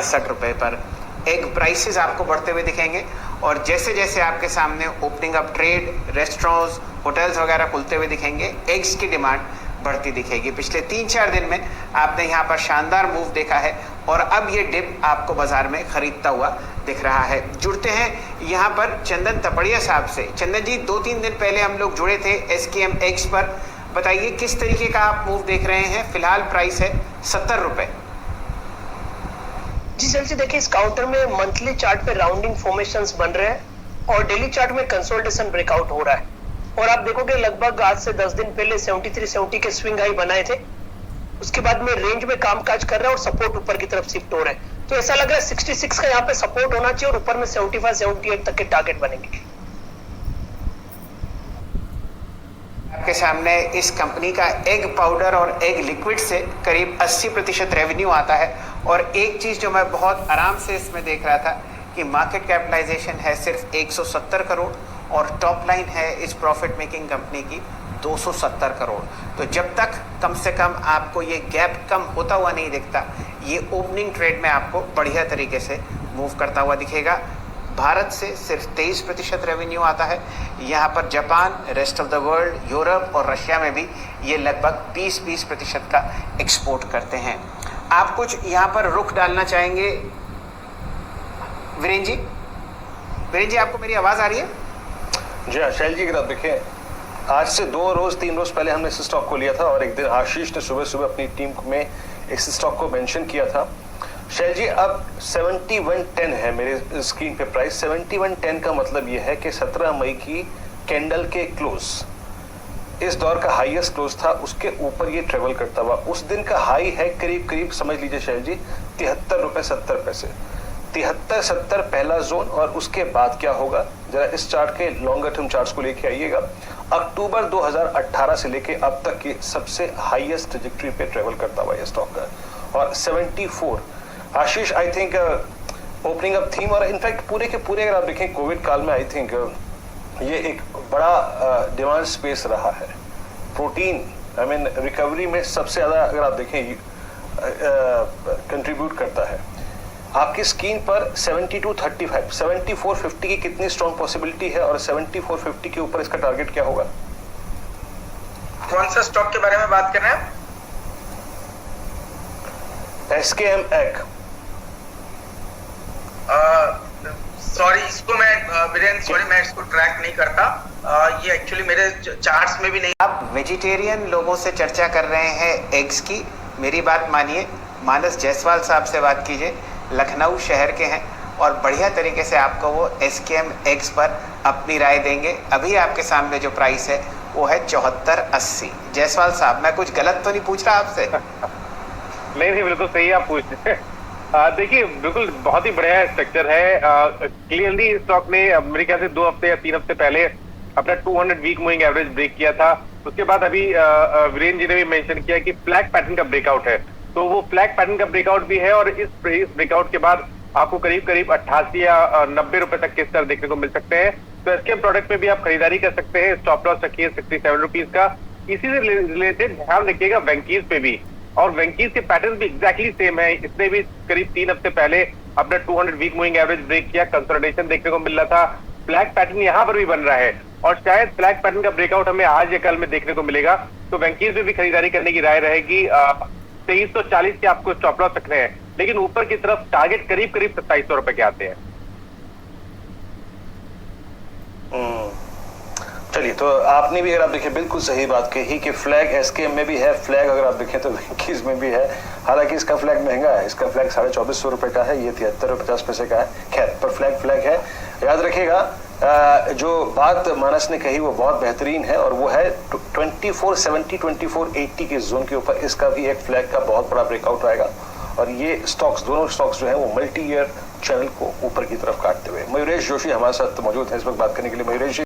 ₹68 पर। Egg prices आपको बढ़ते हुए दिखेंगे और जैसे जैसे आपके सामने opening up trade, restaurants, hotels वगैरह खुलते हुए दिखेंगे, एग्स की डिमांड बढ़ती दिखेगी। पिछले 3-4 दिन में आपने यहाँ पर शानदार मूव देखा है और अब ये डिप आपको बाजार में खरीदता हुआ दिख रहा है। जुड़ते हैं यहाँ पर चंदन तपड़िया साहब से। चंदन जी, 2-3 दिन पहले हम लोग जुड़े थे SKM एग्स पर। बताइए किस तरीके का आप मूव देख रहे हैं? फिलहाल प्राइस है ₹70। जी सर जी, देखिए इस काउंटर में मंथली चार्ट पे राउंडिंग फॉर्मेशंस बन रहे हैं और डेली चार्ट में कंसोलिडेशन ब्रेकआउट हो रहा है। और आप देखोगे लगभग आज से 10 दिन पहले 73-70 के स्विंग हाई बनाए थे, उसके बाद में रेंज में कामकाज कर रहा है और सपोर्ट ऊपर की तरफ शिफ्ट हो रहा है। तो ऐसा लग रहा है 66 का यहाँ पे सपोर्ट होना चाहिए और ऊपर में 75-78 तक के टारगेट बनेंगे। आपके सामने इस कंपनी का एग पाउडर और एग लिक्विड से करीब 80% रेवेन्यू आता है। और एक चीज़ जो मैं बहुत आराम से इसमें देख रहा था कि मार्केट कैपिटलाइजेशन है सिर्फ 170 करोड़ और टॉप लाइन है इस प्रॉफिट मेकिंग कंपनी की 270 करोड़। तो जब तक कम से कम आपको ये गैप कम होता हुआ नहीं दिखता, ये ओपनिंग ट्रेड में आपको बढ़िया तरीके से मूव करता हुआ दिखेगा। भारत से सिर्फ 23% रेवेन्यू आता है। यहाँ पर Japan, rest of the world, Europe और रशिया में भी ये लगभग 20% का एक्सपोर्ट करते हैं। आप कुछ यहाँ पर रुख डालना चाहेंगे वीरेंद्र जी? वीरेंद्र जी, आपको मेरी आवाज़ आ रही है? जी हाँ शैल जी, अगर आप देखें आज से 2-3 रोज पहले हमने इस स्टॉक को लिया था और एक दिन आशीष ने सुबह सुबह अपनी टीम में इस स्टॉक को मेंशन किया था। शैल जी, अब 7110 है मेरे स्क्रीन पे प्राइस। 7110 का मतलब यह है कि 17 मई की कैंडल के क्लोज इस दौर का हाईएस्ट क्लोज था, उसके ऊपर ये ट्रेवल करता हुआ। उस दिन का हाई है करीब करीब समझ लीजिए शैल जी ₹73.70। 73-70 पहला जोन। और उसके बाद क्या होगा, जरा इस चार्ट के लॉन्गर टर्म चार्ट्स को लेके आइएगा। अक्टूबर 2018 से लेके अब तक की सबसे हाईएस्ट ट्रैजेक्टरी पे ट्रेवल करता हुआ ये स्टॉक का। और 74 Ashish, I think opening up theme और इनफैक्ट पूरे के पूरे अगर आप देखें कोविड काल में आई थिंक ये एक बड़ा डिमांड स्पेस रहा है। प्रोटीन आई मीन रिकवरी में सबसे ज़्यादा अगर आप देखें कंट्रीब्यूट करता है। आपकी स्क्रीन पर 7235 7450 की कितनी स्ट्रॉन्ग पॉसिबिलिटी है और 7450 के ऊपर इसका टारगेट क्या होगा? कौन सा स्टॉक के बारे में बात कर रहे हैं? SKM egg. सॉरी, इसको मैं वीरेंद्र सॉरी मैं इसको ट्रैक नहीं करता। ये एक्चुअली मेरे चार्ट्स में भी नहीं। आप वेजिटेरियन लोगों से चर्चा कर रहे हैं एग्स की। मेरी बात मानिए, मानस जायसवाल साहब से बात कीजिए, लखनऊ शहर के हैं और बढ़िया तरीके से आपको वो SKM एग्स पर अपनी राय देंगे। अभी आपके सामने जो प्राइस है वो है 74.80। जायसवाल साहब, मैं कुछ गलत तो नहीं पूछ रहा आपसे? नहीं, बिल्कुल सही आप पूछते हैं। देखिए बिल्कुल बहुत ही बढ़िया स्ट्रक्चर है। क्लियरली स्टॉक ने मेरे ख्याल से 2 हफ्ते या 3 हफ्ते पहले अपना 200 वीक मूविंग एवरेज ब्रेक किया था। उसके बाद अभी वीरेंद्र जी ने भी मेंशन किया कि फ्लैग पैटर्न का ब्रेकआउट है, तो वो फ्लैग पैटर्न का ब्रेकआउट भी है और इस ब्रेकआउट के बाद आपको करीब करीब 88 या 90 रुपए तक के स्तर देखने को मिल सकते हैं। तो SKM प्रोडक्ट में भी आप खरीदारी कर सकते हैं। स्टॉप लॉस रखिए 67 रुपीज का। इसी से रिलेटेड ध्यान रखिएगा वेंकीज पे भी, और वेंकीज के पैटर्न भी एग्जैक्टली सेम है। इसने भी करीब 3 हफ्ते पहले अपना 200 वीक मूविंग एवरेज ब्रेक किया, कंसोलिडेशन देखने को मिल रहा था। फ्लैग पैटर्न यहाँ पर भी बन रहा है और शायद फ्लैग पैटर्न का ब्रेकआउट हमें आज या कल में देखने को मिलेगा। तो वेंकीज में भी खरीदारी करने की राय रहेगी। 2340 के आपको स्टॉप लॉस रखने हैं, लेकिन ऊपर की तरफ टारगेट करीब करीब 2700 रुपए के आते हैं। चलिए, तो आपने भी अगर आप देखें बिल्कुल सही बात कही कि फ्लैग SKM में भी है, फ्लैग अगर आप देखें तो वेंकीज में भी है। हालांकि इसका फ्लैग महंगा है, इसका फ्लैग 2450 रुपए का है, ये 73.50 का है। खैर, पर फ्लैग है। याद रखिएगा जो बात मानस ने कही वो बहुत बेहतरीन है और वो है 2470 2480 के जोन के ऊपर इसका भी एक फ्लैग का बहुत बड़ा ब्रेकआउट आएगा और ये स्टॉक्स, दोनों स्टॉक्स जो है वो मल्टी ईयर चैनल को ऊपर की तरफ काटते हुए। मयूरेश जोशी हमारे साथ मौजूद है इस वक्त बात करने के लिए। मयूरेश जी,